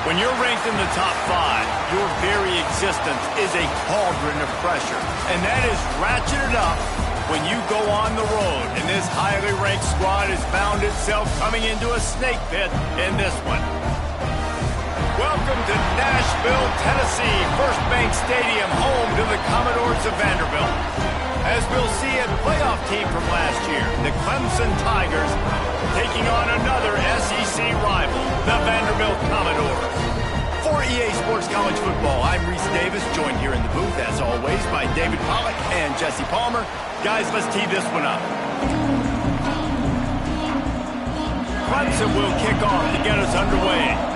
When you're ranked in the top 5, your very existence is a cauldron of pressure. And that is ratcheted up when you go on the road. And this highly ranked squad has found itself coming into a snake pit in this one. Welcome to Nashville, Tennessee, First Bank Stadium, home to the Commodores of Vanderbilt. As we'll see, a playoff team from last year, the Clemson Tigers, taking on another SEC rival, the Vanderbilt Commodores. For EA Sports College Football, I'm Reese Davis, joined here in the booth, as always, by David Pollack and Jesse Palmer. Guys, let's tee this one up. Clemson will kick off to get us underway.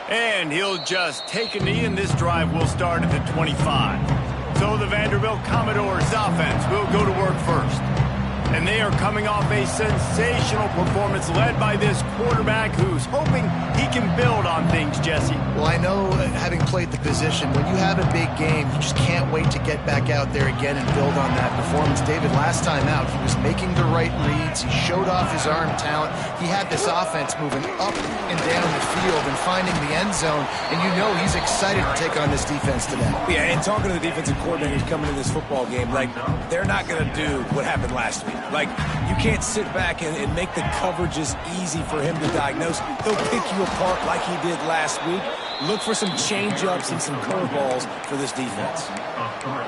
And he'll just take a knee, and this drive will start at the 25. So the Vanderbilt Commodores offense will go to work first. And they are coming off a sensational performance led by this quarterback who's hoping he can build on things, Jesse. Well, I know, having played the position, when you have a big game, you just can't wait to get back out there again and build on that performance. David, last time out, he was making the right reads. He showed off his arm talent. He had this offense moving up and down the field and finding the end zone. And you know he's excited to take on this defense today. Yeah, and talking to the defensive coordinators coming into this football game, like, they're not going to do what happened last week. Like, you can't sit back and make the coverages easy for him to diagnose. He'll pick you apart like he did last week. Look for some change-ups and some curveballs for this defense.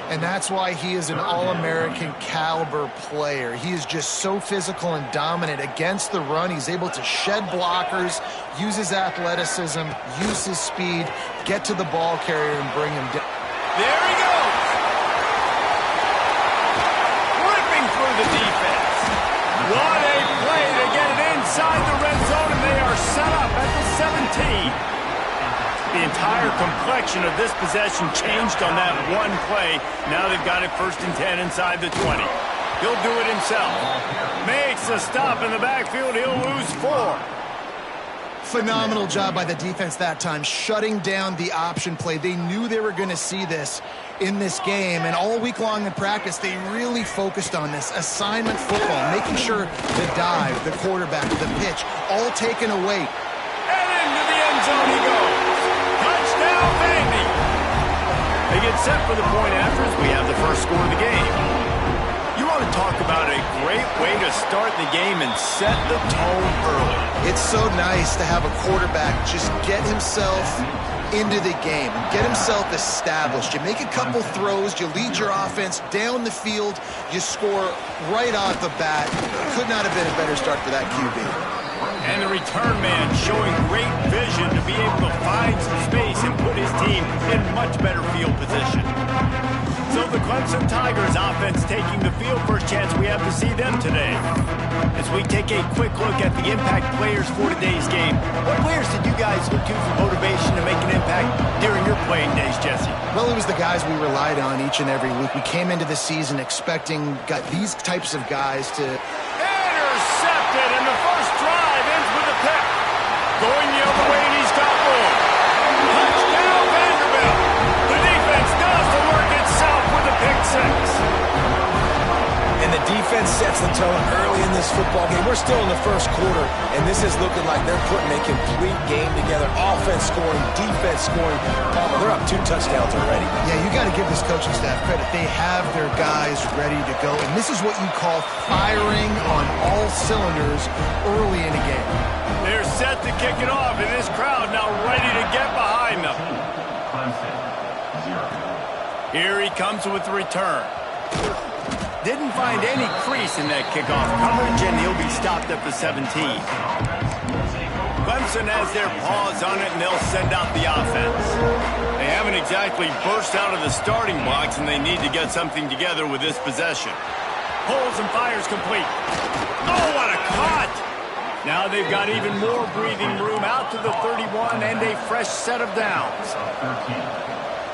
And that's why he is an All-American caliber player. He is just so physical and dominant against the run. He's able to shed blockers, use his athleticism, use his speed, get to the ball carrier and bring him down. There he goes! Ripping through the defense. What a play to get it inside the red zone, and they are set up at the 17. The entire complexion of this possession changed on that one play. Now they've got it 1st and 10 inside the 20. He'll do it himself. Makes a stop in the backfield. He'll lose 4. Phenomenal job by the defense that time, shutting down the option play. They knew they were going to see this in this game, and all week long in practice, they really focused on this assignment football, making sure the dive, the quarterback, the pitch, all taken away. And into the end zone he goes. Touchdown, Vandy. They get set for the point after as we have the first score of the game. You want to talk about a great way to start the game and set the tone early. It's so nice to have a quarterback just get himself into the game, get himself established. You make a couple throws, you lead your offense down the field, you score right off the bat. Could not have been a better start for that QB. And the return man showing great vision to be able to find some space and put his team in much better field position. So the Clemson Tigers offense taking the field. First chance we have to see them today. As we take a quick look at the impact players for today's game, what players did you guys look to for motivation to make an impact during your playing days, Jesse? Well, it was the guys we relied on each and every week. We came into the season expecting these types of guys to... Intercepted, and the first drive ends with a pick. Going the other way, and he's got room. Touchdown, Vanderbilt. The defense does the work itself with a pick 6. And the defense sets the tone early in this football game. We're still in the first quarter, and this is looking like they're putting a complete game together. Offense scoring, defense scoring. They're up 2 touchdowns already. Yeah, you got to give this coaching staff credit. They have their guys ready to go, and this is what you call firing on all cylinders early in a game. They're set to kick it off, and this crowd now ready to get behind them. Here he comes with the return. Didn't find any crease in that kickoff coverage, and he'll be stopped at the 17. Clemson has their paws on it, and they'll send out the offense. They haven't exactly burst out of the starting blocks, and they need to get something together with this possession. Pulls and fires complete. Oh, what a cut! Now they've got even more breathing room out to the 31 and a fresh set of downs.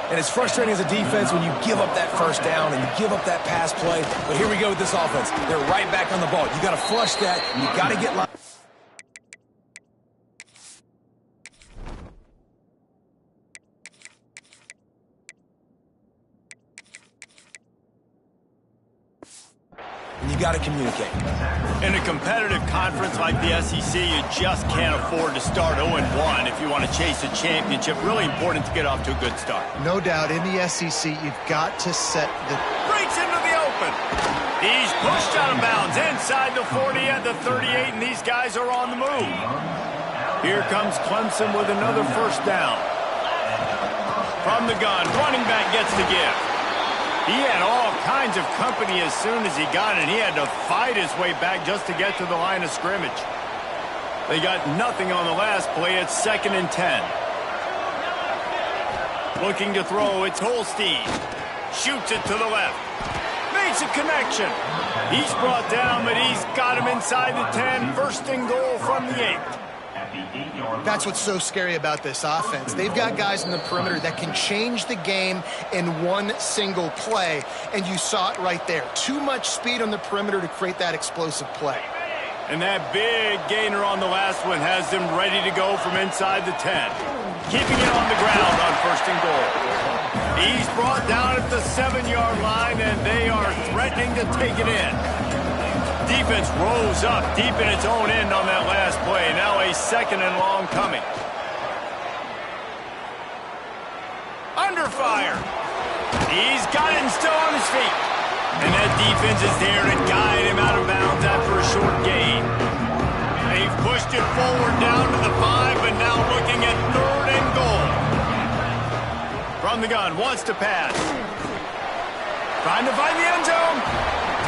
And it's frustrating as a defense when you give up that first down and you give up that pass play. But here we go with this offense. They're right back on the ball. You got to flush that, and you got to get line. and you got to communicate. In a competitive conference like the SEC, you just can't afford to start 0-1 if you want to chase a championship. Really important to get off to a good start. No doubt, in the SEC, you've got to set the... Breaks into the open. He's pushed out of bounds inside the 40 at the 38, and these guys are on the move. Here comes Clemson with another first down. From the gun, running back gets the give. He had all kinds of company as soon as he got it, and he had to fight his way back just to get to the line of scrimmage. They got nothing on the last play. It's 2nd and 10. Looking to throw, it's Holstein. Shoots it to the left. Makes a connection. He's brought down, but he's got him inside the 10. 1st and goal from the 8. That's what's so scary about this offense. They've got guys in the perimeter that can change the game in one single play, and you saw it right there. Too much speed on the perimeter to create that explosive play. And that big gainer on the last one has them ready to go from inside the 10. Keeping it on the ground on 1st and goal. He's brought down at the 7-yard line, and they are threatening to take it in. Defense rose up deep in its own end on that last play. Now a 2nd and long coming. Under fire. He's got it and still on his feet. And that defense is there to guide him out of bounds after a short gain. They've pushed it forward down to the 5, but now looking at 3rd and goal. From the gun, wants to pass. Trying to find the end zone.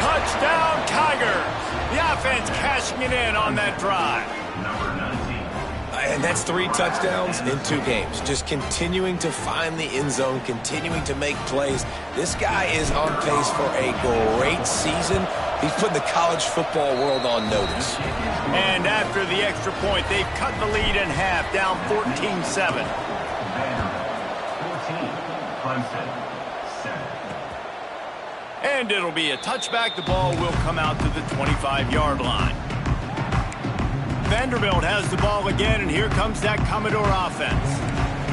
Touchdown, Tigers. The offense cashing it in on that drive. And that's 3 touchdowns in 2 games. Just continuing to find the end zone, continuing to make plays. This guy is on pace for a great season. He's putting the college football world on notice. And after the extra point, they've cut the lead in half, down 14-7. And it'll be a touchback. The ball will come out to the 25-yard line. Vanderbilt has the ball again, and here comes that Commodore offense.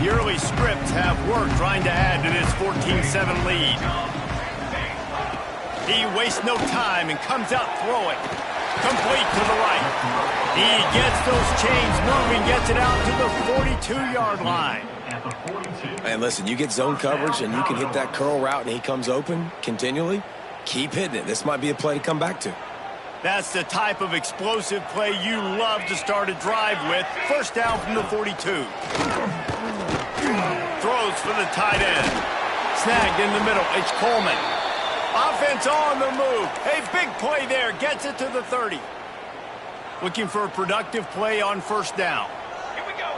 The early scripts have worked trying to add to this 14-7 lead. He wastes no time and comes out throwing. Complete to the right. He gets those chains moving, gets it out to the 42-yard line. And listen, you get zone coverage and you can hit that curl route and he comes open continually. Keep hitting it. This might be a play to come back to. That's the type of explosive play you love to start a drive with. First down from the 42. Throws for the tight end. Snagged in the middle. It's Coleman. Offense on the move. A big play there. Gets it to the 30. Looking for a productive play on first down. Here we go.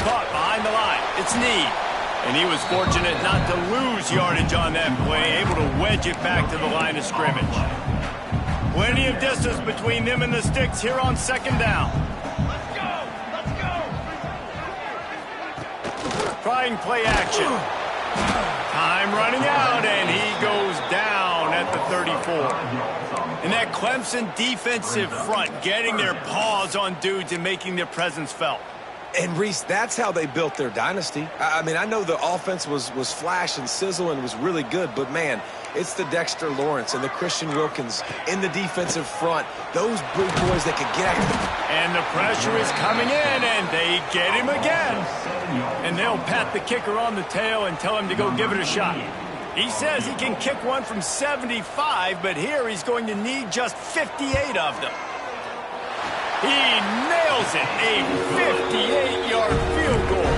Caught behind the line. It's Need. And he was fortunate not to lose yardage on that play, able to wedge it back to the line of scrimmage. Plenty of distance between them and the sticks here on second down. Let's go. Trying play action. Time running out, and he goes down at the 34. And that Clemson defensive front getting their paws on dudes and making their presence felt. And, Reese, that's how they built their dynasty. I mean, I know the offense was flash and sizzle and was really good, but, man, it's the Dexter Lawrence and the Christian Wilkins in the defensive front. Those big boys that could get after them. And the pressure is coming in, and they get him again. And they'll pat the kicker on the tail and tell him to go give it a shot. He says he can kick one from 75, but here he's going to need just 58 of them. He nails it, a 58-yard field goal.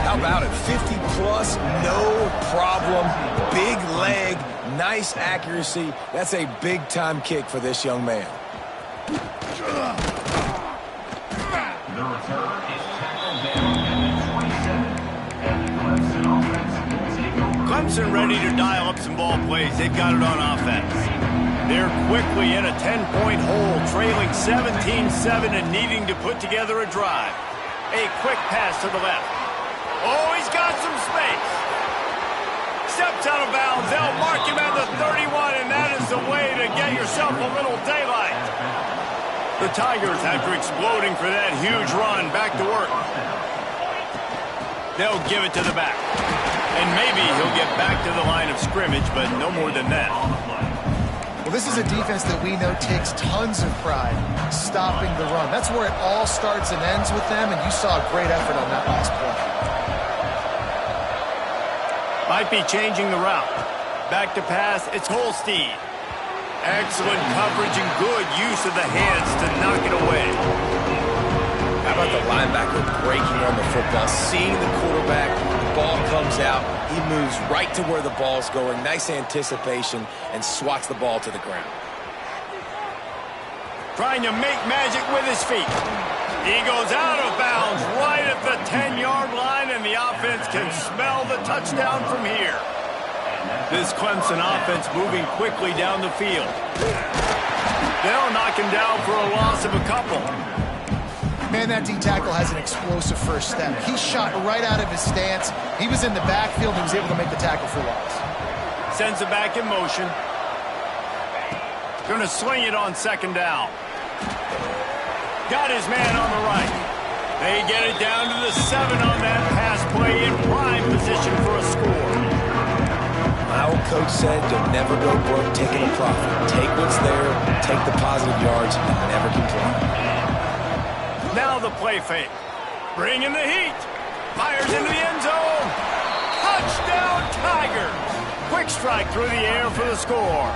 How about it? 50-plus, no problem. Big leg, nice accuracy. That's a big-time kick for this young man. Clemson ready to dial up some ball plays. They've got it on offense. They're quickly in a 10-point hole, trailing 17-7 and needing to put together a drive. A quick pass to the left. Oh, he's got some space. Steps out of bounds. They'll mark him at the 31, and that is the way to get yourself a little daylight. The Tigers, after exploding for that huge run, back to work. They'll give it to the back. And maybe he'll get back to the line of scrimmage. scrimmage, but no more than that. Well, this is a defense that we know takes tons of pride stopping the run. That's where it all starts and ends with them, and you saw a great effort on that last play. Might be changing the route. Back to pass, it's Holstein. Excellent coverage and good use of the hands to knock it away. How about the linebacker breaking on the football, seeing the quarterback, the ball comes out, he moves right to where the ball's going, nice anticipation, and swats the ball to the ground. Trying to make magic with his feet. He goes out of bounds right at the 10-yard line, and the offense can smell the touchdown from here. This Clemson offense moving quickly down the field. They'll knock him down for a loss of a couple. Man, that D-tackle has an explosive first step. He shot right out of his stance. He was in the backfield and he was able to make the tackle for loss. Sends it back in motion. Going to swing it on second down. Got his man on the right. They get it down to the 7 on that pass play in prime position for a score. My old coach said you'll never go broke taking a profit. Take what's there, take the positive yards, and never complain. Now the play fake. Bringing the heat. Fires into the end zone. Touchdown, Tigers. Quick strike through the air for the score.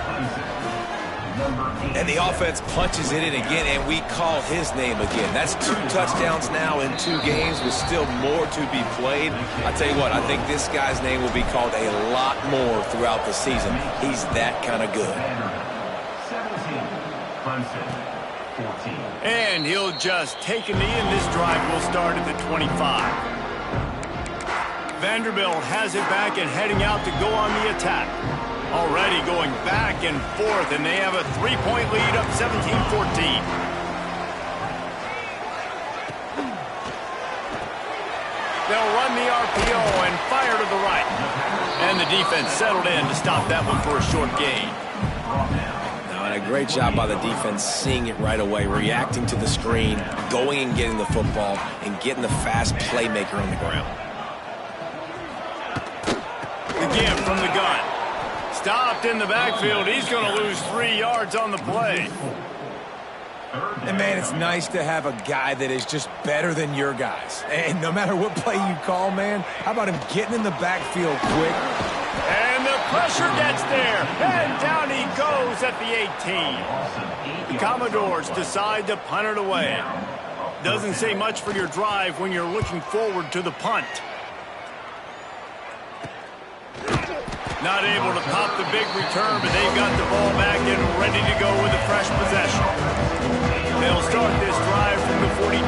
And the offense punches it in again, and we call his name again. That's 2 touchdowns now in 2 games with still more to be played. I tell you what, I think this guy's name will be called a lot more throughout the season. He's that kind of good. 17, Clemson, 14. And he'll just take a knee, and this drive will start at the 25. Vanderbilt has it back and heading out to go on the attack. Already going back and forth, and they have a 3-point lead up 17-14. They'll run the RPO and fire to the right. And the defense settled in to stop that one for a short gain. And a great job by the defense seeing it right away, reacting to the screen, going and getting the football, and getting the fast playmaker on the ground. Again from the gun. Stopped in the backfield. He's going to lose 3 yards on the play. And, man, it's nice to have a guy that is just better than your guys. And no matter what play you call, man, how about him getting in the backfield quick? And the pressure gets there. And down he goes at the 18. The Commodores decide to punt it away. Doesn't say much for your drive when you're looking forward to the punt. Not able to pop the big return, but they've got the ball back and ready to go with a fresh possession. They'll start this drive from the 42.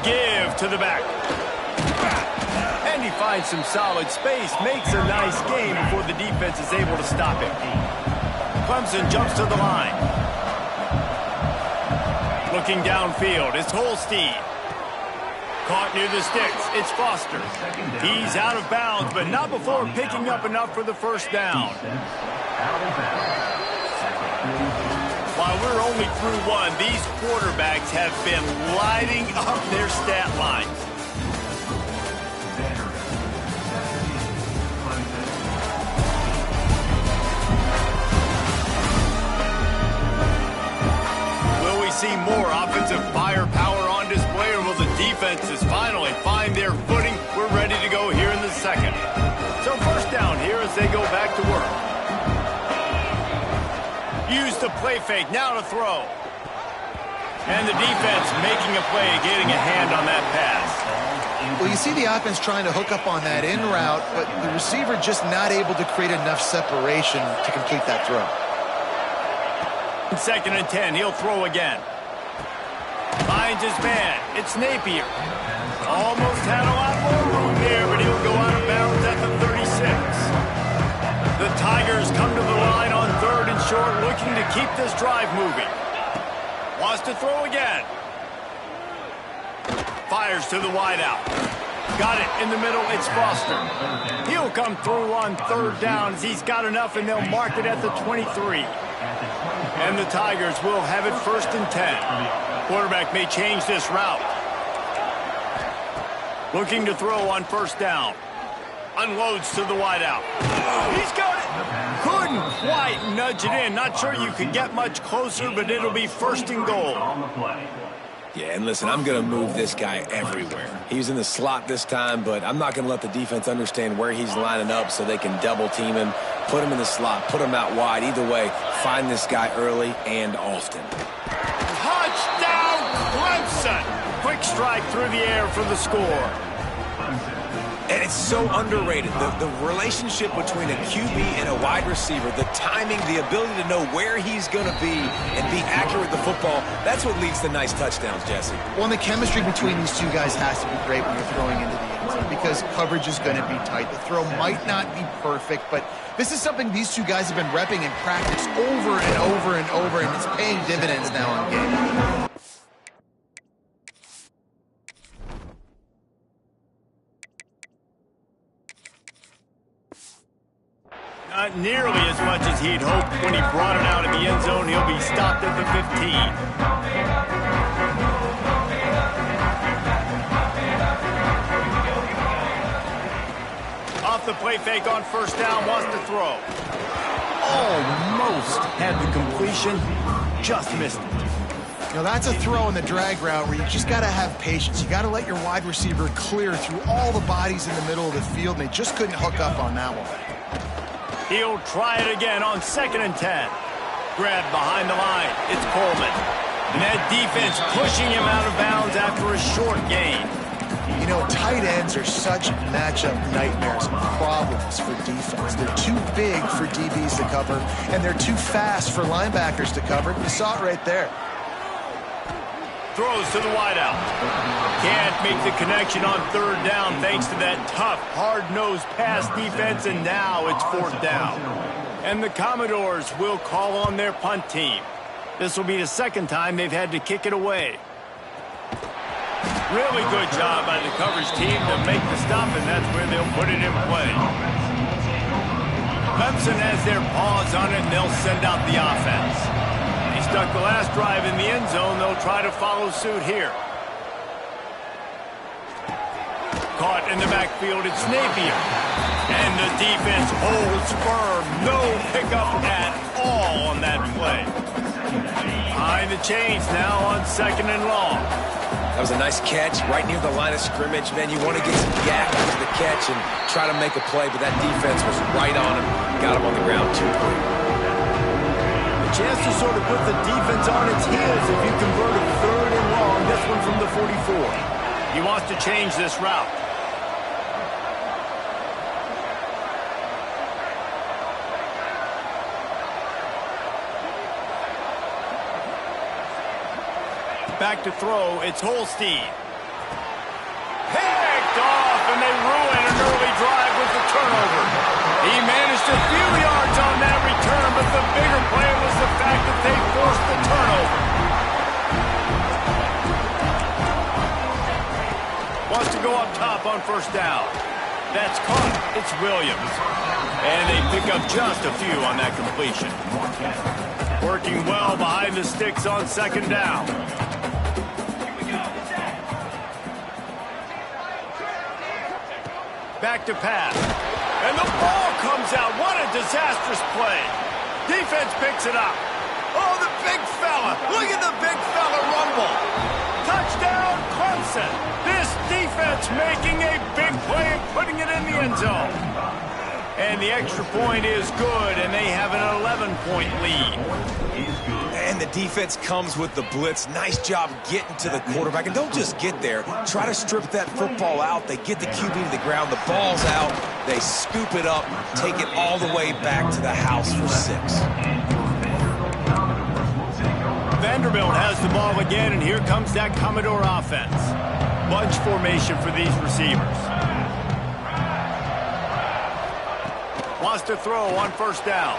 Give to the back. And he finds some solid space, makes a nice game before the defense is able to stop him. Clemson jumps to the line. Looking downfield, it's Holstein. Caught near the sticks. It's Foster. He's out of bounds, but not before picking up enough for the first down. While we're only through 1, these quarterbacks have been lighting up their stat lines. Will we see more offensive firepower on display, or will the defenses finally find their footing? We're ready to go here in the second. So first down here as they go back to work. Use the play fake, now to throw. And the defense making a play, getting a hand on that pass. Well, you see the offense trying to hook up on that in route, but the receiver just not able to create enough separation to complete that throw. 2nd and 10, he'll throw again. Finds his man. It's Napier. Almost had a lot more room there, but he'll go out of bounds at the 36. The Tigers come to the line on 3rd and short, looking to keep this drive moving. Wants to throw again. Fires to the wideout. Got it in the middle. It's Foster. He'll come through on 3rd down as he's got enough, and they'll mark it at the 23. And the Tigers will have it 1st and 10. Quarterback may change this route. Looking to throw on 1st down. Unloads to the wideout. He's got it. Couldn't quite nudge it in. Not sure you could get much closer, but it'll be first and goal. On the play. Yeah, and listen, I'm going to move this guy everywhere. He's in the slot this time, but I'm not going to let the defense understand where he's lining up so they can double team him, put him in the slot, put him out wide. Either way, find this guy early and often. Touchdown, Clemson! Quick strike through the air for the score. And it's so underrated. The relationship between a QB and a wide receiver, the timing, the ability to know where he's going to be and be accurate with the football, that's what leads to nice touchdowns, Jesse. Well, and the chemistry between these two guys has to be great when you're throwing into the end zone because coverage is going to be tight. The throw might not be perfect, but this is something these two guys have been repping in practice over and over and over, and it's paying dividends now in game. Not nearly as much as he'd hoped when he brought it out of the end zone. He'll be stopped at the 15. Off the play fake on first down, wants to throw. Almost had the completion, just missed it. Now that's a throw in the drag route where you just got to have patience. You got to let your wide receiver clear through all the bodies in the middle of the field, and they just couldn't hook up on that one. He'll try it again on 2nd and 10. Grabbed behind the line. It's Coleman. And that defense pushing him out of bounds after a short gain. You know, tight ends are such matchup nightmares and problems for defense. They're too big for DBs to cover, and they're too fast for linebackers to cover. You saw it right there. Throws to the wideout. Can't make the connection on 3rd down thanks to that tough, hard-nosed pass defense, and now it's 4th down. And the Commodores will call on their punt team. This will be the 2nd time they've had to kick it away. Really good job by the coverage team to make the stop, and that's where they'll put it in play. Clemson has their paws on it, and they'll send out the offense. They stuck the last drive in the end zone. They'll try to follow suit here. Caught in the backfield, it's Napier. And the defense holds firm. No pickup at all on that play. Behind the chains now on 2nd and long. That was a nice catch right near the line of scrimmage. Man, you want to get some yak into the catch and try to make a play, but that defense was right on him. Got him on the ground too quick. A chance to sort of put the defense on its heels if you convert a 3rd and long. This one from the 44. He wants to change this route. Back to throw, it's Holstein. Picked off, and they ruin an early drive with the turnover. He managed a few yards on that return, but the bigger play was the fact that they forced the turnover. Wants to go up top on 1st down. That's caught. It's Williams. And they pick up just a few on that completion. Working well behind the sticks on 2nd down. Back to pass. And the ball comes out. What a disastrous play. Defense picks it up. Oh, the big fella. Look at the big fella rumble. Touchdown, Clemson. This defense making a big play and putting it in the end zone. And the extra point is good, and they have an 11-point lead. And the defense comes with the blitz. Nice job getting to the quarterback. And don't just get there. Try to strip that football out. They get the QB to the ground. The ball's out. They scoop it up, take it all the way back to the house for 6. Vanderbilt has the ball again, and here comes that Commodore offense. Bunch formation for these receivers. Wants to throw on 1st down.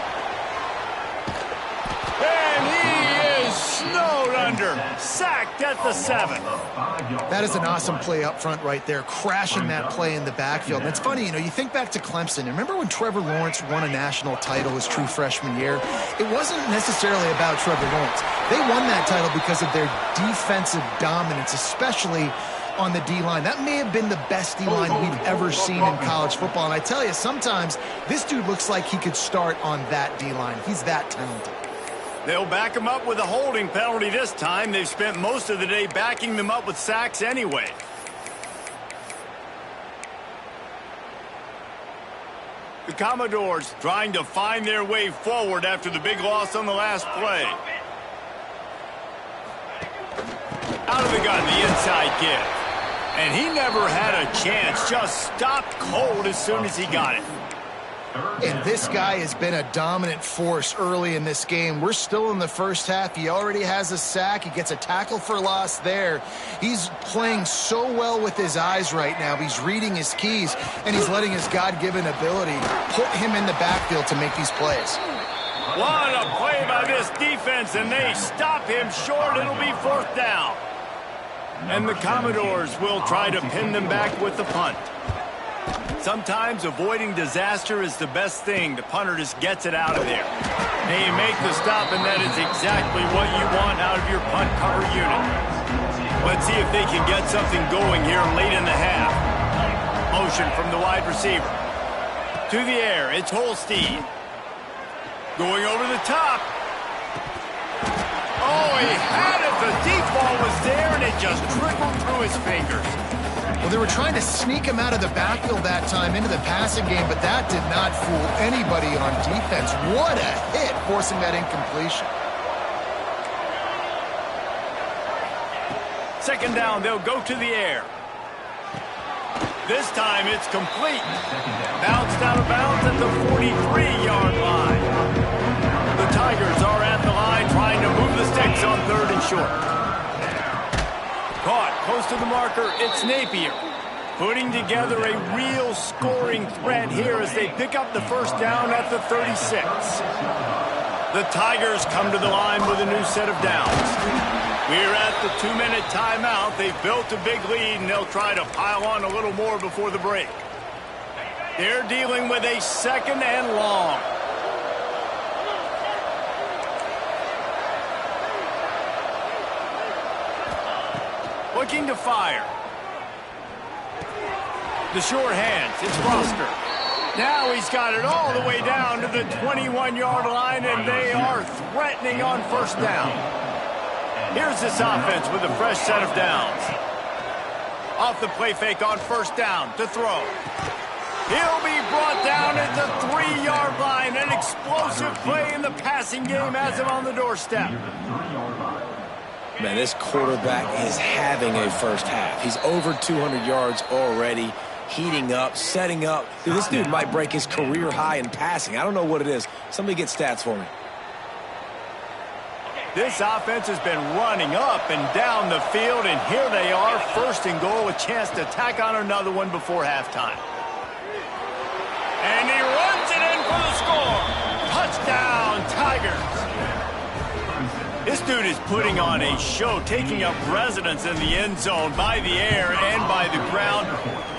And he is snowed under. Sacked at the 7. That is an awesome play up front right there, crashing that play in the backfield. And it's funny, you know, you think back to Clemson. Remember when Trevor Lawrence won a national title his true freshman year? It wasn't necessarily about Trevor Lawrence. They won that title because of their defensive dominance, especially on the D-line. That may have been the best D-line we've ever seen in college football. And I tell you, sometimes this dude looks like he could start on that D-line. He's that talented. They'll back him up with a holding penalty this time. They've spent most of the day backing them up with sacks anyway. The Commodores trying to find their way forward after the big loss on the last play. Out of the gun, the inside give. And he never had a chance. Just stopped cold as soon as he got it. And this guy has been a dominant force early in this game. We're still in the first half. He already has a sack. He gets a tackle for loss there. He's playing so well with his eyes right now. He's reading his keys, and he's letting his God-given ability put him in the backfield to make these plays. What a play by this defense, and they stop him short. It'll be 4th down. And the Commodores will try to pin them back with the punt. Sometimes avoiding disaster is the best thing. The punter just gets it out of there. They make the stop, and that is exactly what you want out of your punt cover unit. Let's see if they can get something going here late in the half. Motion from the wide receiver. To the air, it's Holstein. Going over the top. Oh, he had it. The deep ball was there, and it just trickled through his fingers. Well, they were trying to sneak him out of the backfield that time into the passing game, but that did not fool anybody on defense. What a hit, forcing that incompletion. 2nd down, they'll go to the air. This time it's complete. Bounced out of bounds at the 43-yard line. The Tigers are at the line trying to move the sticks on 3rd and short. Caught close to the marker, it's Napier. Putting together a real scoring threat here as they pick up the 1st down at the 36. The Tigers come to the line with a new set of downs. We're at the 2-minute timeout. They've built a big lead, and they'll try to pile on a little more before the break. They're dealing with a 2nd and long. Looking to fire. The short hands, it's Foster. Now he's got it all the way down to the 21-yard line, and they are threatening on 1st down. Here's this offense with a fresh set of downs. Off the play fake on 1st down to throw. He'll be brought down at the 3-yard line. An explosive play in the passing game has him on the doorstep. Man, this quarterback is having a first half. He's over 200 yards already, heating up, setting up. Dude, this dude might break his career high in passing. I don't know what it is. Somebody get stats for me. This offense has been running up and down the field, and here they are, 1st and goal, a chance to tack on another one before halftime. And he runs it in for the score. Touchdown, Tigers. This dude is putting on a show, taking up residence in the end zone by the air and by the ground,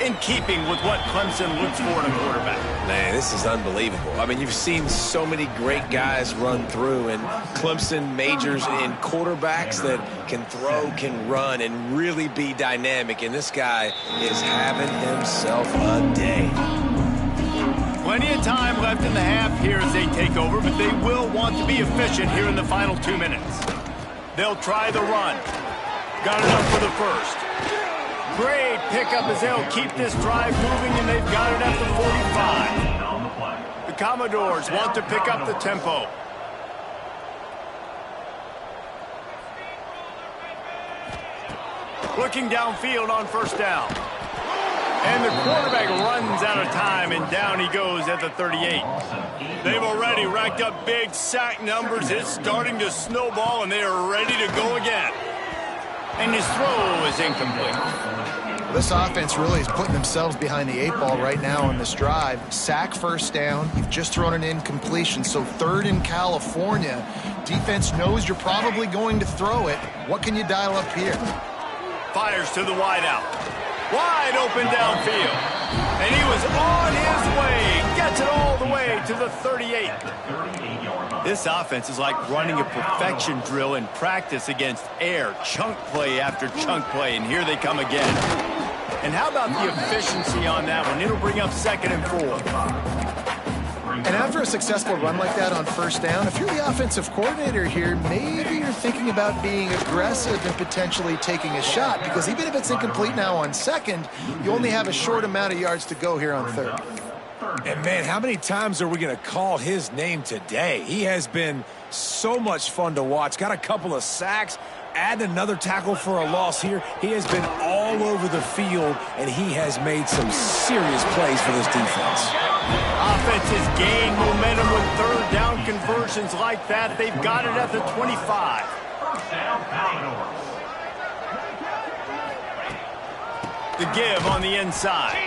in keeping with what Clemson looks for in a quarterback. Man, this is unbelievable. I mean, you've seen so many great guys run through, and Clemson majors in quarterbacks that can throw, can run, and really be dynamic, and this guy is having himself a day. Plenty of time left in the half here as they take over, but they will want to be efficient here in the final 2 minutes. They'll try the run. Got enough for the 1st. Great pickup as they'll keep this drive moving, and they've got it at the 45. The Commodores want to pick up the tempo. Looking downfield on 1st down. And the quarterback runs out of time, and down he goes at the 38. They've already racked up big sack numbers. It's starting to snowball, and they are ready to go again. And his throw is incomplete. This offense really is putting themselves behind the 8 ball right now on this drive. Sack 1st down. You've just thrown an incompletion, so 3rd in California. Defense knows you're probably going to throw it. What can you dial up here? Fires to the wideout. Wide open downfield. And he was on his way. Gets gets it all the way to the 38. At the 38-yard line. This offense is like running a perfection drill in practice against air. Chunk play after chunk play, and here they come again. And how about the efficiency on that one? It'll bring up 2nd and 4. And after a successful run like that on first down, if you're the offensive coordinator here, maybe you're thinking about being aggressive and potentially taking a shot, because even if it's incomplete now on 2nd, you only have a short amount of yards to go here on 3rd. And, man, how many times are we going to call his name today? He has been so much fun to watch. Got a couple of sacks. Add another tackle for a loss here. He has been all over the field, and he has made some serious plays for this defense. Offense has gained momentum with 3rd down conversions like that. They've got it at the 25. First down, Commodores. The give on the inside.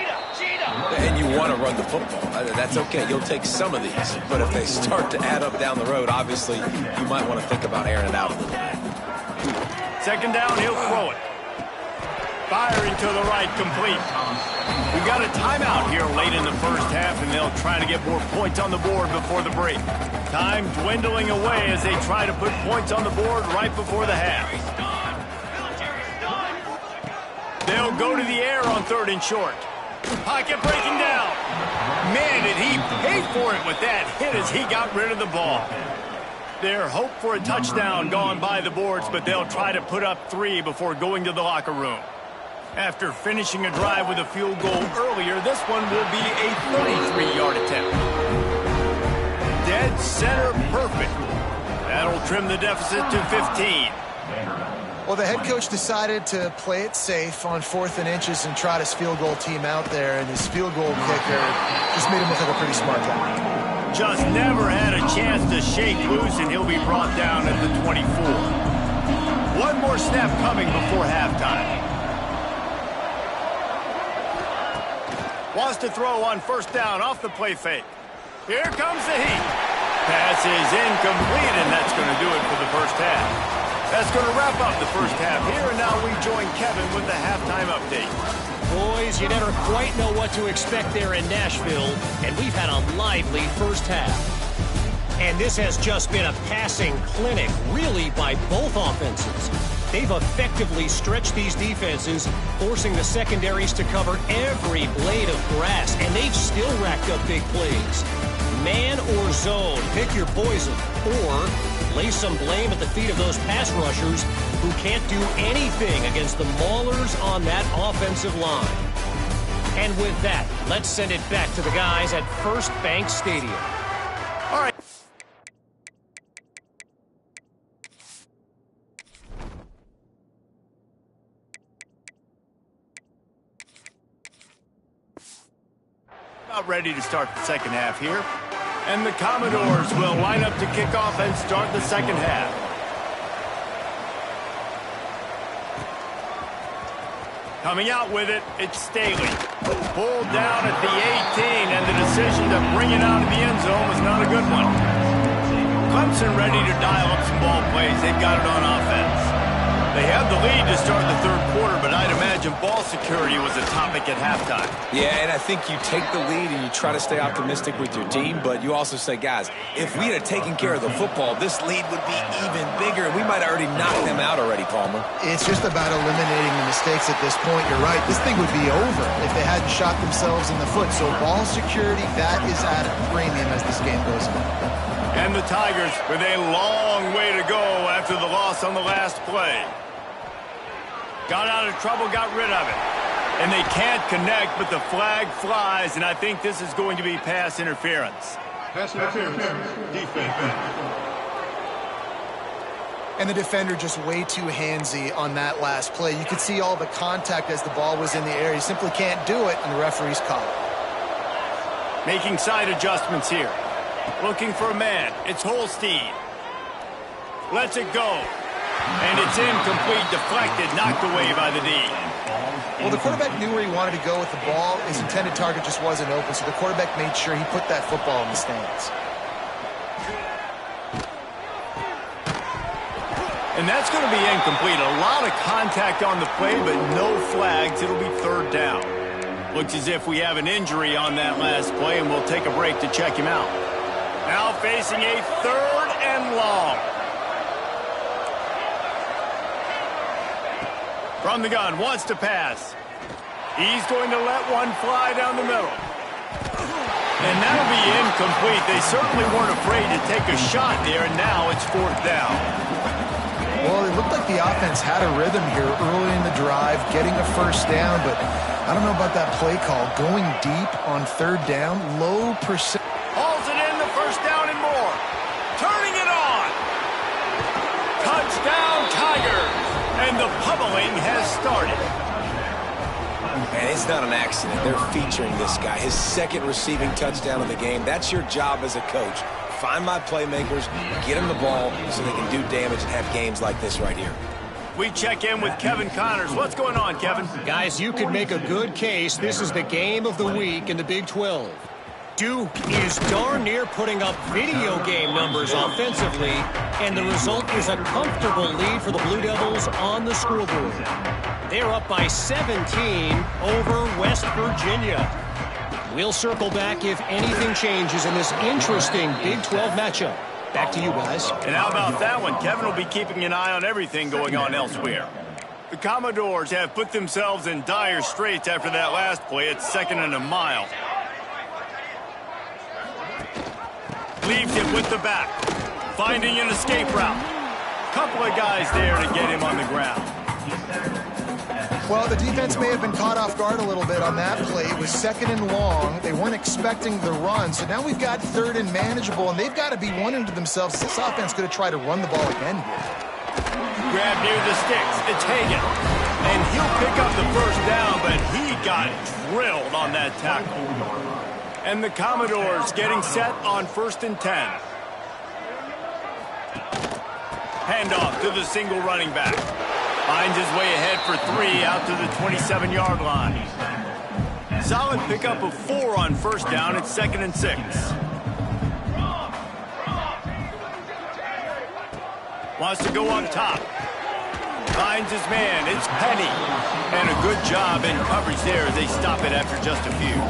And you want to run the football. That's okay. You'll take some of these. But if they start to add up down the road, obviously, you might want to think about airing it out a little bit. 2nd down, he'll throw it. Firing to the right, complete. We've got a timeout here late in the first half, and they'll try to get more points on the board before the break. Time dwindling away as they try to put points on the board right before the half. They'll go to the air on 3rd and short. Pocket breaking down. Man, did he pay for it with that hit as he got rid of the ball. Their hope for a touchdown gone by the boards, but they'll try to put up 3 before going to the locker room. After finishing a drive with a field goal earlier, this one will be a 33-yard attempt. Dead center perfect. That'll trim the deficit to 15. Well, the head coach decided to play it safe on 4th and inches and trot his field goal team out there, and his field goal kicker just made him look like a pretty smart guy. Just never had a chance to shake loose, and he'll be brought down at the 24. One more snap coming before halftime. Wants to throw on 1st down off the play fake. Here comes the heat. Pass is incomplete, and that's going to do it for the first half. That's going to wrap up the first half here, and now we join Kevin with the halftime update. Boys, you never quite know what to expect there in Nashville, and we've had a lively first half. And this has just been a passing clinic, really, by both offenses. They've effectively stretched these defenses, forcing the secondaries to cover every blade of grass, and they've still racked up big plays. Man or zone, pick your poison, or lay some blame at the feet of those pass rushers who can't do anything against the maulers on that offensive line. And with that, let's send it back to the guys at First Bank Stadium. All right. About ready to start the second half here. And the Commodores will line up to kick off and start the second half. Coming out with it, it's Staley. Pulled down at the 18, and the decision to bring it out of the end zone was not a good one. Clemson ready to dial up some ball plays. They've got it on offense. They have the lead to start the third quarter, but I'd imagine ball security was a topic at halftime. Yeah, and I think you take the lead and you try to stay optimistic with your team, but you also say, guys, if we had taken care of the football, this lead would be even bigger, and we might have already knocked them out already, Palmer. It's just about eliminating the mistakes at this point. You're right. This thing would be over if they hadn't shot themselves in the foot. So ball security, that is at a premium as this game goes on. And the Tigers with a long way to go after the loss on the last play. Got out of trouble, got rid of it. And they can't connect, but the flag flies, and I think this is going to be pass interference. Pass interference, defense. And the defender just way too handsy on that last play. You could see all the contact as the ball was in the air. He simply can't do it, and the referee's caught it. Making side adjustments here. Looking for a man. It's Holstein. Lets it go. And it's incomplete, deflected, knocked away by the D. Well, the quarterback knew where he wanted to go with the ball. His intended target just wasn't open, so the quarterback made sure he put that football in the stands. And that's going to be incomplete. A lot of contact on the play, but no flags. It'll be third down. Looks as if we have an injury on that last play, and we'll take a break to check him out. Now facing a 3rd and long. From the gun, wants to pass. He's going to let one fly down the middle. And that'll be incomplete. They certainly weren't afraid to take a shot there, and now it's 4th down. Well, it looked like the offense had a rhythm here early in the drive, getting a 1st down, but I don't know about that play call. Going deep on 3rd down, low percent. Hauls it in, the 1st down and more. Turning it on. Touchdown, Tigers. And the pummeling has started. And it's not an accident. They're featuring this guy. His 2nd receiving touchdown of the game. That's your job as a coach. Find my playmakers, get them the ball so they can do damage and have games like this right here. We check in with Kevin Connors. What's going on, Kevin? Guys, you could make a good case. This is the game of the week in the Big 12. Duke is darn near putting up video game numbers offensively, and the result is a comfortable lead for the Blue Devils on the scoreboard. They're up by 17 over West Virginia. We'll circle back if anything changes in this interesting Big 12 matchup. Back to you guys. And how about that one? Kevin will be keeping an eye on everything going on elsewhere. The Commodores have put themselves in dire straits after that last play. It's 2nd and a mile. Leaves it with the back. Finding an escape route. Couple of guys there to get him on the ground. Well, the defense may have been caught off guard a little bit on that play. It was 2nd and long. They weren't expecting the run. So now we've got 3rd and manageable, and they've got to be wondering to themselves, this offense going to try to run the ball again here. Grab near the sticks. It's Hagan. And he'll pick up the 1st down, but he got drilled on that tackle. And the Commodores getting set on 1st and 10. Handoff to the single running back. Finds his way ahead for 3 out to the 27-yard line. Solid pickup of 4 on 1st down. It's 2nd and 6. Wants to go up top. Finds his man. It's Penny. And a good job in coverage there as they stop it after just a few.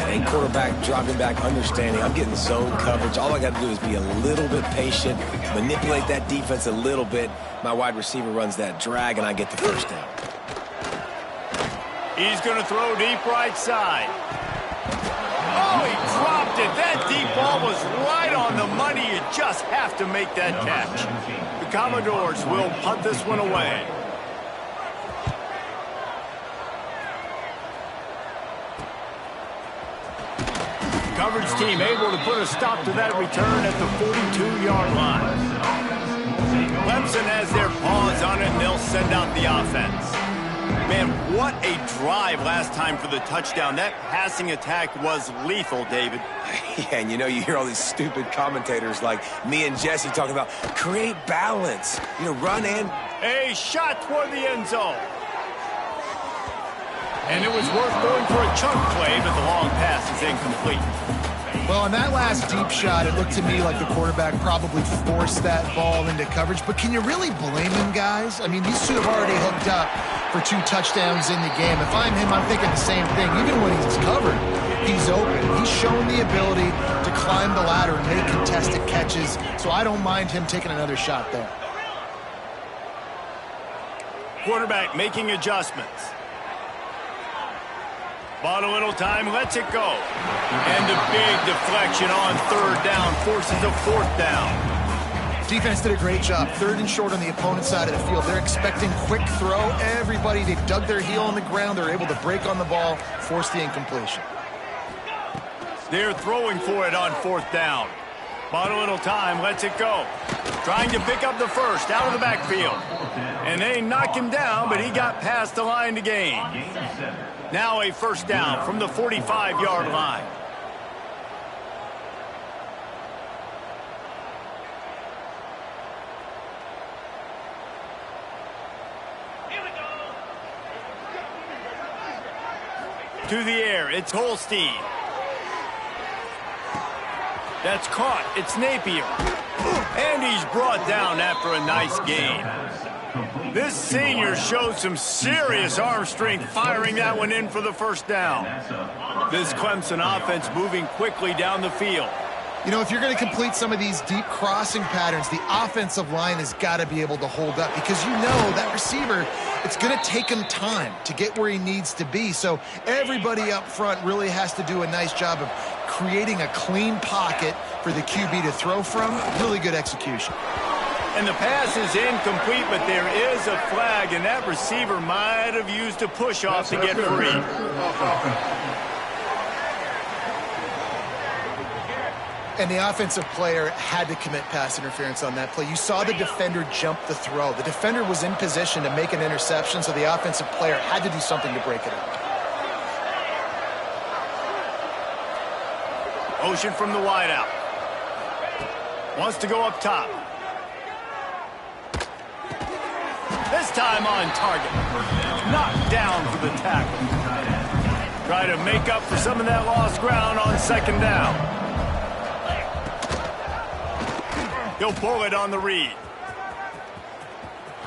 A quarterback dropping back, understanding I'm getting zone coverage. All I got to do is be a little bit patient, manipulate that defense a little bit. My wide receiver runs that drag, and I get the 1st down. He's going to throw deep right side. Oh, he dropped it. That deep ball was right on the money. You just have to make that catch. The Commodores will punt this one away. Coverage team able to put a stop to that return at the 42-yard line. Clemson has their paws on it, and they'll send out the offense. Man, what a drive last time for the touchdown. That passing attack was lethal, David. Yeah, and you hear all these stupid commentators like me and Jesse talking about create balance. Run in. A shot toward the end zone. And it was worth going for a chunk play, but the long pass is incomplete. Well, on that last deep shot, it looked to me like the quarterback probably forced that ball into coverage. But can you really blame him, guys? I mean, these two have already hooked up for 2 touchdowns in the game. If I'm him, I'm thinking the same thing. Even when he's covered, he's open. He's shown the ability to climb the ladder and make contested catches. So I don't mind him taking another shot there. Quarterback making adjustments. Bought a little time, lets it go. And a big deflection on 3rd down, forces a 4th down. Defense did a great job. 3rd and short on the opponent's side of the field. They're expecting quick throw. Everybody, they dug their heel on the ground. They're able to break on the ball, force the incompletion. They're throwing for it on 4th down. Bought a little time, lets it go. Trying to pick up the 1st out of the backfield. And they knock him down, but he got past the line to gain. Now a 1st down from the 45-yard line. Here we go. To the air, it's Holstein. That's caught. It's Napier. And he's brought down after a nice gain. This senior showed some serious arm strength firing that one in for the first down. This Clemson offense moving quickly down the field. You know, if you're going to complete some of these deep crossing patterns, the offensive line has got to be able to hold up because you know that receiver, it's going to take him time to get where he needs to be. So everybody up front really has to do a nice job of creating a clean pocket for the QB to throw from. Really good execution. And the pass is incomplete, but there is a flag, and that receiver might have used a push-off to get free. And the offensive player had to commit pass interference on that play. You saw the defender jump the throw. The defender was in position to make an interception, so the offensive player had to do something to break it up. Motion from the wideout. Wants to go up top. This time on target. Knocked down for the tackle. Try to make up for some of that lost ground on second down. He'll pull it on the read.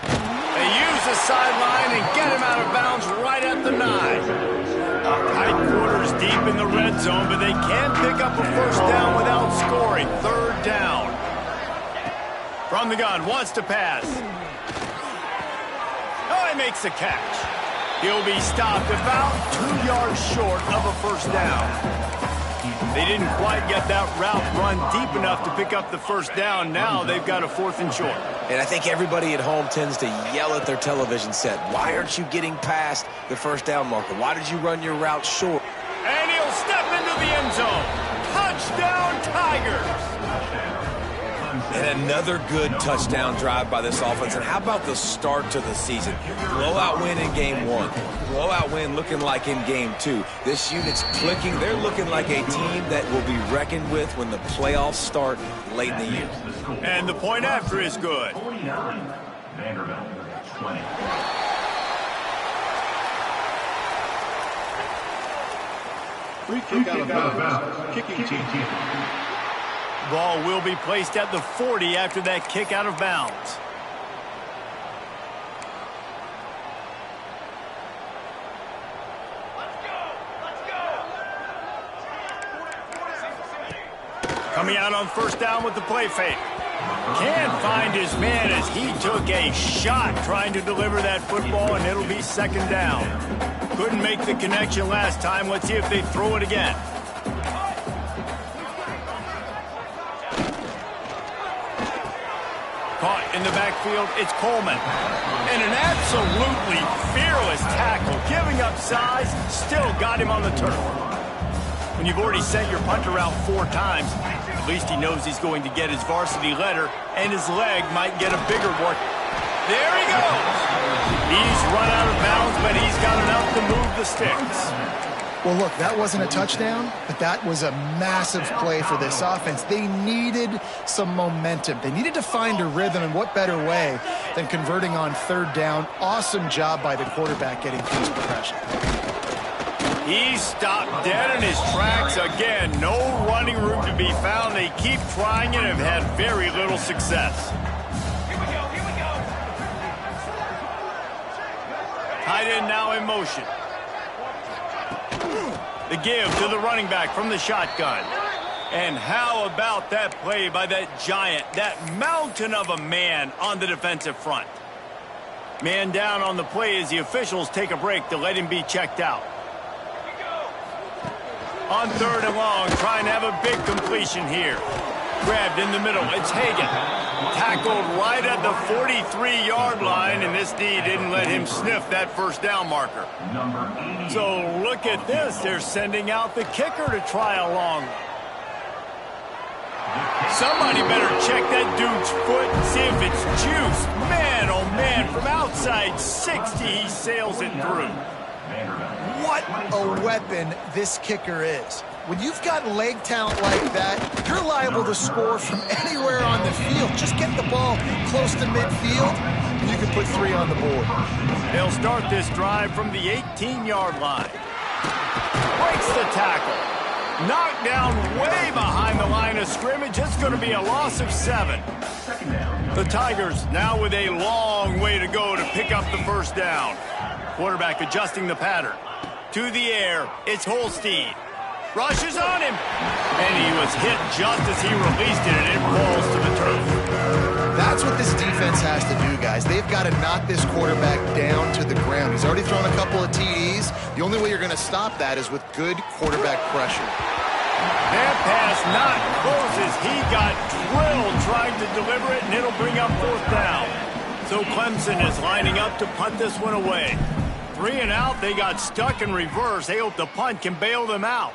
They use the sideline and get him out of bounds right at the 9. Tight quarters deep in the red zone, but they can pick up a first down without scoring. Third down. From the gun, wants to pass. Oh, he makes the catch. He'll be stopped about 2 yards short of a first down. They didn't quite get that route run deep enough to pick up the first down. Now they've got a 4th and short. And I think everybody at home tends to yell at their television set. Why aren't you getting past the first down marker? Why did you run your route short? And he'll step into the end zone. Touchdown, Tigers. And another good touchdown drive by this offense. And how about the start to the season? Blowout win in game 1. Blowout win looking like in game 2. This unit's clicking. They're looking like a team that will be reckoned with when the playoffs start late in the year. And the point after is good. 49, Vanderbilt, 20. Free kick out of bounds. Kicking team. Ball will be placed at the 40 after that kick out of bounds. Coming out on first down with the play fake. Can't find his man as he took a shot trying to deliver that football, and it'll be second down. Couldn't make the connection last time. Let's see if they throw it again. Caught in the backfield, it's Coleman. And an absolutely fearless tackle, giving up size, still got him on the turf. When you've already sent your punter out 4 times, at least he knows he's going to get his varsity letter, and his leg might get a bigger one. There he goes! He's run out of bounds, but he's got enough to move the sticks. Well, look, that wasn't a touchdown, but that was a massive play for this offense. They needed some momentum. They needed to find a rhythm, and what better way than converting on third down. Awesome job by the quarterback getting through his progression. He stopped dead in his tracks again. No running room to be found. They keep trying and have had very little success. Here we go. Tight end now in motion. The give to the running back from the shotgun. And how about that play by that giant, that mountain of a man on the defensive front? Man down on the play as the officials take a break to let him be checked out. On third and long, trying to have a big completion here. Grabbed in the middle, it's Hagan. Tackled right at the 43-yard line, and this D didn't let him sniff that first down marker. So look at this. They're sending out the kicker to try a long one. Somebody better check that dude's foot and see if it's juiced. Man, oh man, from outside 60, he sails it through. What a weapon this kicker is. When you've got leg talent like that, you're liable to score from anywhere on the field. Just get the ball close to midfield, and you can put 3 on the board. They'll start this drive from the 18-yard line. Breaks the tackle. Knocked down way behind the line of scrimmage. It's going to be a loss of 7. The Tigers now with a long way to go to pick up the first down. Quarterback adjusting the pattern. To the air, it's Holstein. Rushes on him. And he was hit just as he released it, and it falls to the turf. That's what this defense has to do, guys. They've got to knock this quarterback down to the ground. He's already thrown a couple of TDs. The only way you're going to stop that is with good quarterback pressure. That pass not closes. He got drilled trying to deliver it, and it'll bring up 4th down. So Clemson is lining up to punt this one away. 3 and out. They got stuck in reverse. They hope the punt can bail them out.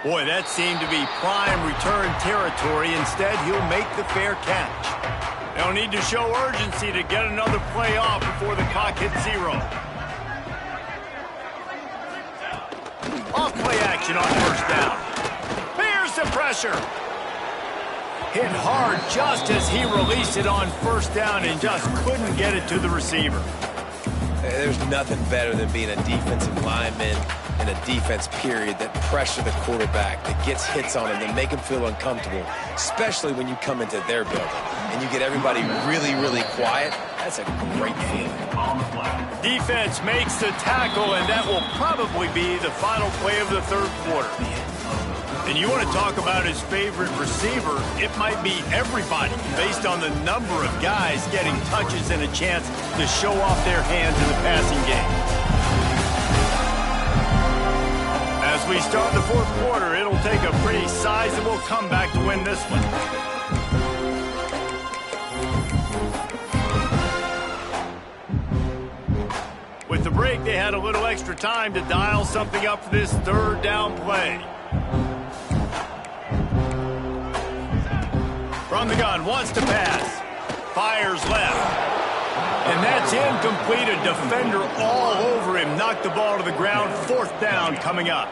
Boy, that seemed to be prime return territory. Instead, he'll make the fair catch. They'll need to show urgency to get another play off before the clock hits 0. Off play action on 1st down. Here's the pressure. Hit hard just as he released it on 1st down and just couldn't get it to the receiver. There's nothing better than being a defensive lineman in a defense period that pressure the quarterback, that gets hits on him, that make him feel uncomfortable, especially when you come into their building and you get everybody really, really quiet. That's a great feeling. Defense makes the tackle, and that will probably be the final play of the 3rd quarter. And you want to talk about his favorite receiver, it might be everybody based on the number of guys getting touches and a chance to show off their hands in the passing game. As we start the 4th quarter, it'll take a pretty sizable comeback to win this one. With the break, they had a little extra time to dial something up for this 3rd down play. From the gun, wants to pass. Fires left. And that's incomplete. A defender all over him. Knocked the ball to the ground. 4th down coming up.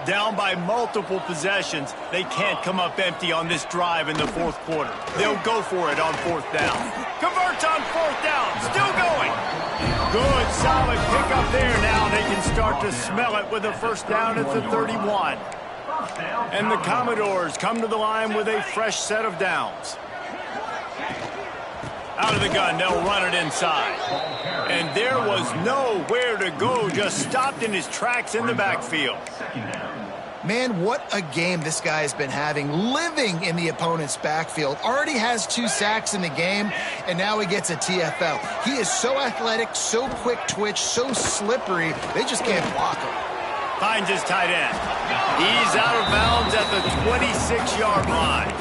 Down by multiple possessions. They can't come up empty on this drive in the 4th quarter. They'll go for it on 4th down. Converts on 4th down. Still going. Good, solid pickup there. Now they can start to smell it with a 1st down at the 31. And the Commodores come to the line with a fresh set of downs. Out of the gun, they'll run it inside. And there was nowhere to go, just stopped in his tracks in the backfield. Man, what a game this guy has been having, living in the opponent's backfield. Already has 2 sacks in the game, and now he gets a TFL. He is so athletic, so quick twitch, so slippery, they just can't block him. Finds his tight end. He's out of bounds at the 26-yard line.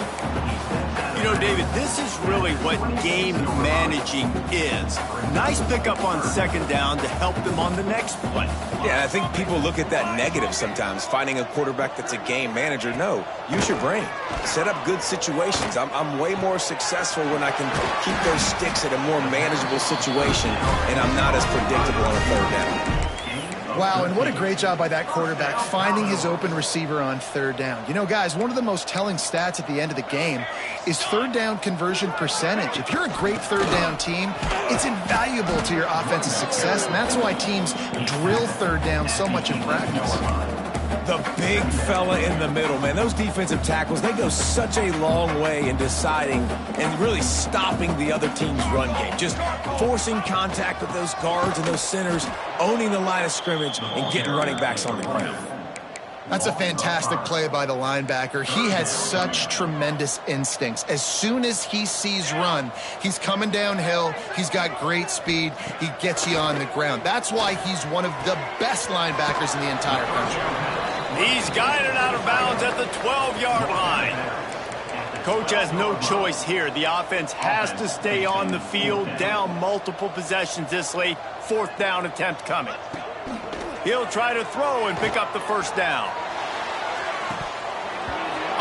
You know, David, this is really what game managing is. Nice pickup on 2nd down to help them on the next play. Yeah, I think people look at that negative sometimes, finding a quarterback that's a game manager. No, use your brain. Set up good situations. I'm way more successful when I can keep those sticks at a more manageable situation, and I'm not as predictable on a 3rd down. Wow, and what a great job by that quarterback finding his open receiver on 3rd down. You know, guys, one of the most telling stats at the end of the game is 3rd down conversion percentage. If you're a great 3rd down team, it's invaluable to your offensive success, and that's why teams drill 3rd down so much in practice. The big fella in the middle, man. Those defensive tackles, they go such a long way in deciding and really stopping the other team's run game. Just forcing contact with those guards and those centers, owning the line of scrimmage, and getting running backs on the ground. That's a fantastic play by the linebacker. He has such tremendous instincts. As soon as he sees run, he's coming downhill. He's got great speed. He gets you on the ground. That's why he's one of the best linebackers in the entire country. He's guided out of bounds at the 12-yard line. Coach has no choice here. The offense has to stay on the field, down multiple possessions this late. 4th down attempt coming. He'll try to throw and pick up the 1st down.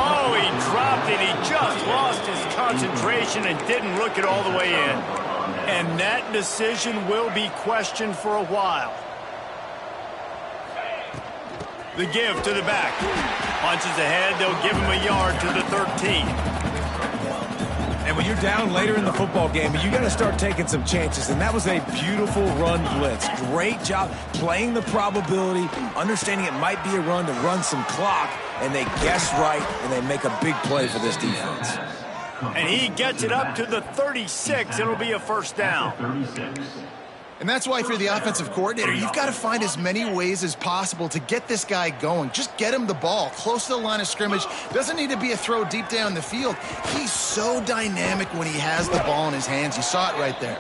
Oh, he dropped it. He just lost his concentration and didn't look it all the way in. And that decision will be questioned for a while. The give to the back. Punches ahead. They'll give him a yard to the 13. And when you're down later in the football game, you got to start taking some chances. And that was a beautiful run blitz. Great job playing the probability, understanding it might be a run to run some clock, and they guess right, and they make a big play for this defense. And he gets it up to the 36. It'll be a first down. And that's why if you're the offensive coordinator, you've got to find as many ways as possible to get this guy going. Just get him the ball close to the line of scrimmage. Doesn't need to be a throw deep down the field. He's so dynamic when he has the ball in his hands. You saw it right there.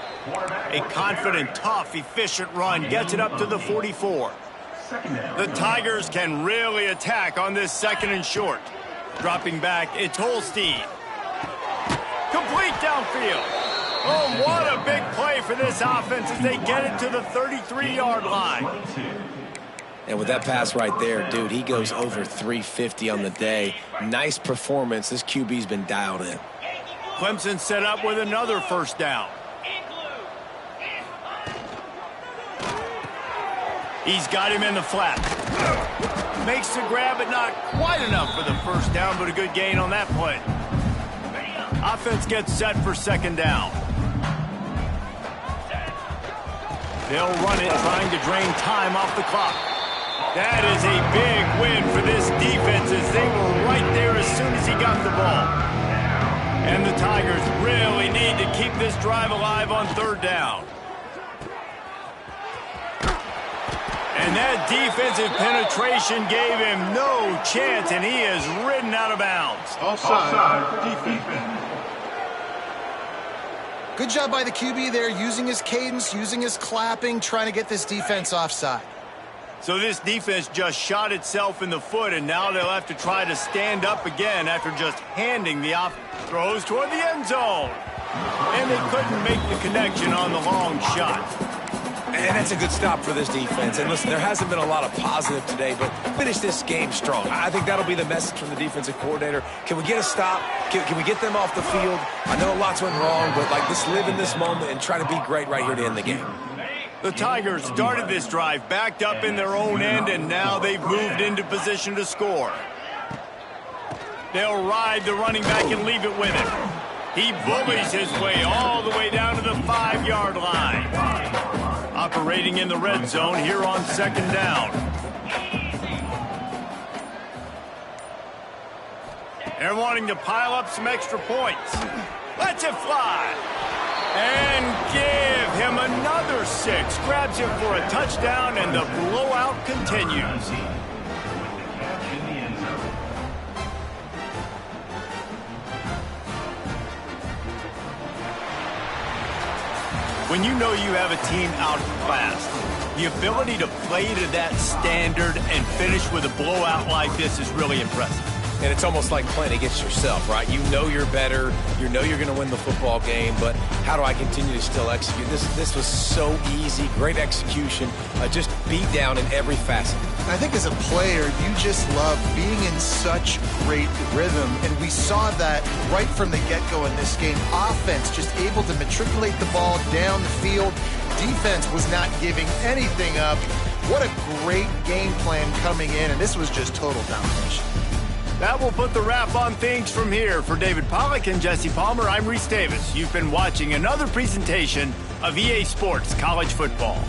A confident, tough, efficient run gets it up to the 44. The Tigers can really attack on this 2nd and short. Dropping back, it's Holstein. Complete downfield. Oh, what a big play for this offense as they get it to the 33-yard line. And with that pass right there, dude, he goes over 350 on the day. Nice performance. This QB's been dialed in. Clemson set up with another first down. He's got him in the flat. Makes the grab, but not quite enough for the first down, but a good gain on that play. Offense gets set for 2nd down. They'll run it, trying to drain time off the clock. That is a big win for this defense as they were right there as soon as he got the ball. And the Tigers really need to keep this drive alive on 3rd down. And that defensive penetration gave him no chance, and he is ridden out of bounds. Offside. Defense. Good job by the QB there, using his cadence, using his clapping, trying to get this defense offside. So this defense just shot itself in the foot, and now they'll have to try to stand up again after just handing the throws toward the end zone. And they couldn't make the connection on the long shot. And that's a good stop for this defense. And listen, there hasn't been a lot of positive today, but finish this game strong. I think that'll be the message from the defensive coordinator. Can we get a stop? Can we get them off the field? I know lots went wrong, but like, let's live in this moment and try to be great right here to end the game. The Tigers started this drive backed up in their own end, and now they've moved into position to score. They'll ride the running back and leave it with him. He bullies his way all the way down to the 5-yard line. Operating in the red zone here on 2nd down. They're wanting to pile up some extra points. Lets it fly. And give him another 6. Grabs him for a touchdown, and the blowout continues. When you know you have a team outclassed, the ability to play to that standard and finish with a blowout like this is really impressive. And it's almost like playing against yourself, right? You know you're better. You know you're going to win the football game, but how do I continue to still execute? This was so easy. Great execution. Just beat down in every facet. I think as a player, you just love being in such great rhythm, and we saw that right from the get-go in this game. Offense just able to matriculate the ball down the field. Defense was not giving anything up. What a great game plan coming in, and this was just total domination. That will put the wrap on things from here. For David Pollack and Jesse Palmer, I'm Reese Davis. You've been watching another presentation of EA Sports College Football.